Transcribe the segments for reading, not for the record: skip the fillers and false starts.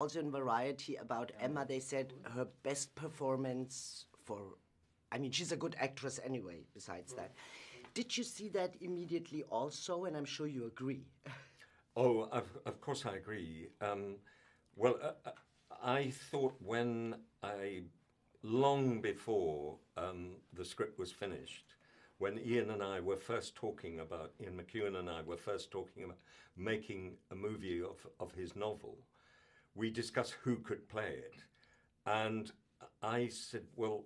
Also in Variety about Emma, they said her best performance for, I mean, she's a good actress anyway, besides that. Did you see that immediately also? And I'm sure you agree. Oh, of course I agree. I thought long before the script was finished, when Ian McEwan and I were first talking about making a movie of his novel, we discussed who could play it. And I said, well,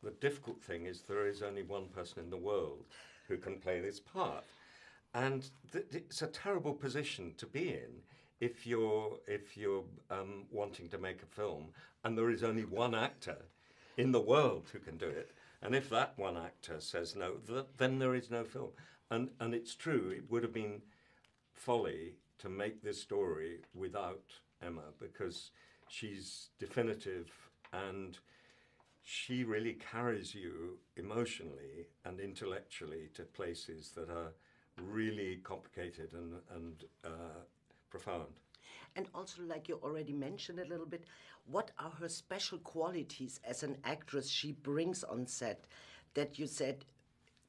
the difficult thing is there is only one person in the world who can play this part. And it's a terrible position to be in if you're wanting to make a film and there is only one actor in the world who can do it. And if that one actor says no, then there is no film. And it's true, it would have been folly to make this story without Emma, because she's definitive and she really carries you emotionally and intellectually to places that are really complicated and profound. And also, like you already mentioned a little bit, what are her special qualities as an actress she brings on set that you said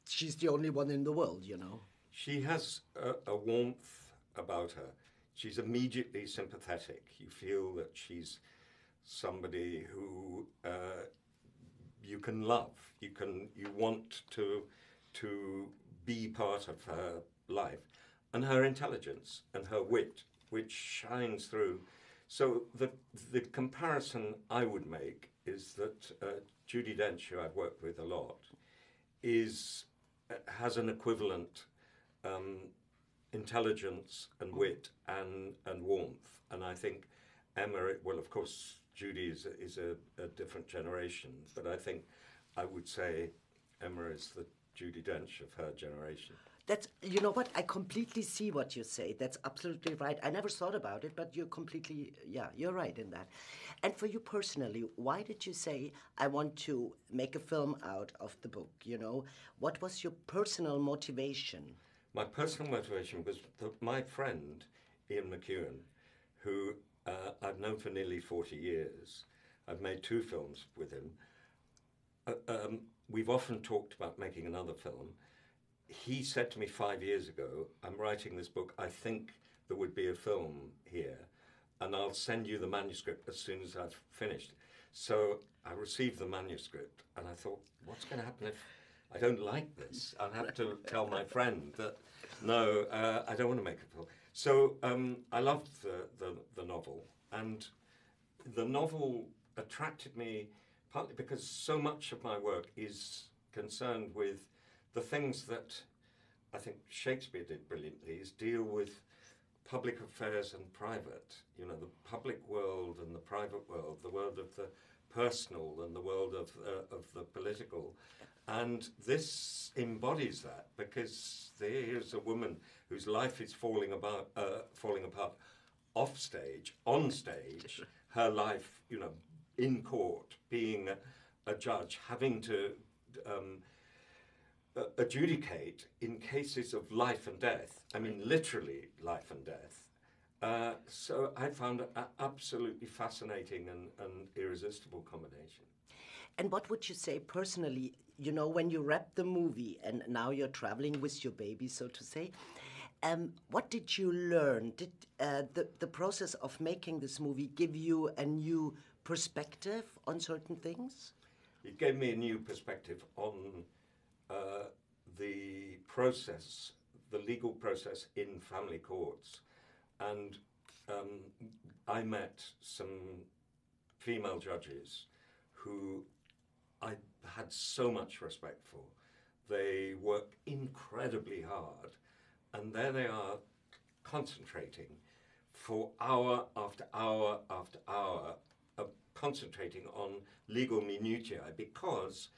she's the only one in the world, you know? She has a warmth about her. She's immediately sympathetic. You feel that she's somebody who you can love. You want to be part of her life, and her intelligence and her wit, which shines through. So the comparison I would make is that Judi Dench, who I've worked with a lot, has an equivalent intelligence and wit and warmth. And I think Emma, well, of course, Judi is a different generation, but I think I would say Emma is the Judi Dench of her generation. That's, you know what, I completely see what you say. That's absolutely right. I never thought about it, but you're completely, yeah, you're right in that. And for you personally, why did you say, I want to make a film out of the book, you know? What was your personal motivation? My personal motivation was my friend, Ian McEwan, who I've known for nearly 40 years. I've made 2 films with him. We've often talked about making another film. He said to me 5 years ago, I'm writing this book, I think there would be a film here, and I'll send you the manuscript as soon as I've finished. So I received the manuscript, and I thought, what's going to happen if I don't like this? I'll have to tell my friend that, no, I don't want to make a film. So I loved the novel, and the novel attracted me partly because so much of my work is concerned with the things that I think Shakespeare did brilliantly, is deal with public affairs and private. You know, the public world and the private world, the world of the personal and the world of the political. And this embodies that, because here's a woman whose life is falling apart off stage, on stage, her life, you know, in court, being a judge, having to adjudicate in cases of life and death. I mean, literally life and death. So I found it an absolutely fascinating and irresistible combination. And what would you say personally, you know, when you wrap the movie and now you're traveling with your baby, so to say, what did you learn? Did the process of making this movie give you a new perspective on certain things? It gave me a new perspective on the process, the legal process in family courts. And I met some female judges who I had so much respect for. They work incredibly hard, and there they are concentrating for hour after hour after hour, concentrating on legal minutiae, because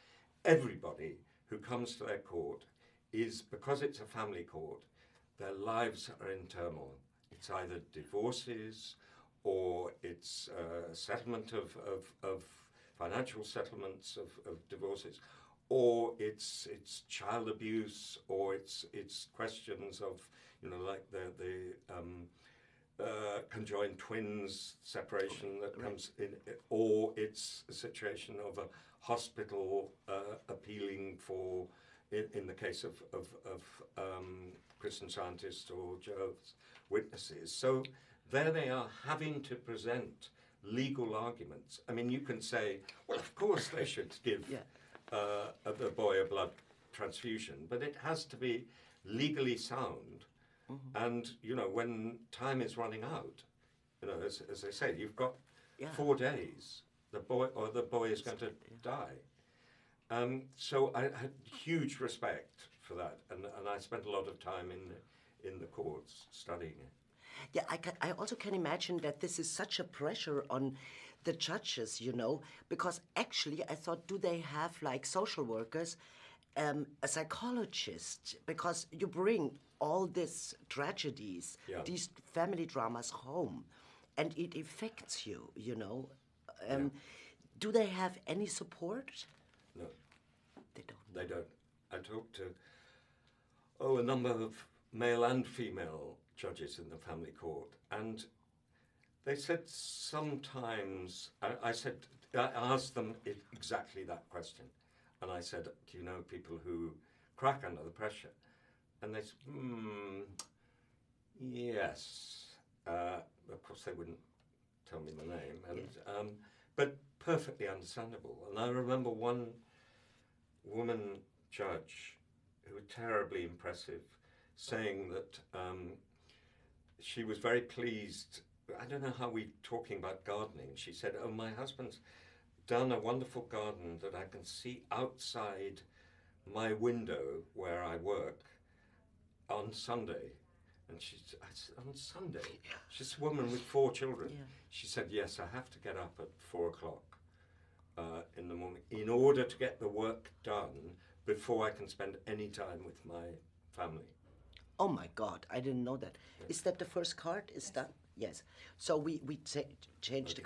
everybody who comes to their court is, because it's a family court, their lives are in turmoil. It's either divorces, or it's settlement of financial settlements of divorces, or it's child abuse, or it's questions of, you know, like the conjoined twins separation that comes in, or it's a situation of a hospital appealing for, in the case of Christian Scientists or Jehovah's Witnesses. So there they are having to present legal arguments. I mean, you can say, well, of course they should give the boy a blood transfusion, but it has to be legally sound. And, you know, when time is running out, you know, as I say, you've got 4 days, the boy is going to die. So I had huge respect for that, and I spent a lot of time in the courts studying it. Yeah, I also can imagine that this is such a pressure on the judges, you know, because actually I thought, do they have like social workers, a psychologist, because you bring all these tragedies, these family dramas home, and it affects you, you know. Do they have any support? No. They don't. They don't. I talked to, a number of male and female judges in the family court, and they said sometimes, I asked them exactly that question, and I said, do you know people who crack under the pressure? And they said, yes. Of course, they wouldn't tell me the name, and but perfectly understandable. And I remember one woman judge who was terribly impressive, saying that she was very pleased. I don't know how we're talking about gardening. She said, oh, my husband's done a wonderful garden that I can see outside my window where I work on Sunday. And I said, on Sunday? She's a woman with 4 children. Yeah. She said, yes, I have to get up at 4 o'clock in the morning in order to get the work done before I can spend any time with my family. Oh my God, I didn't know that. Yes. Is that the first card? Is that? Yes. So we changed the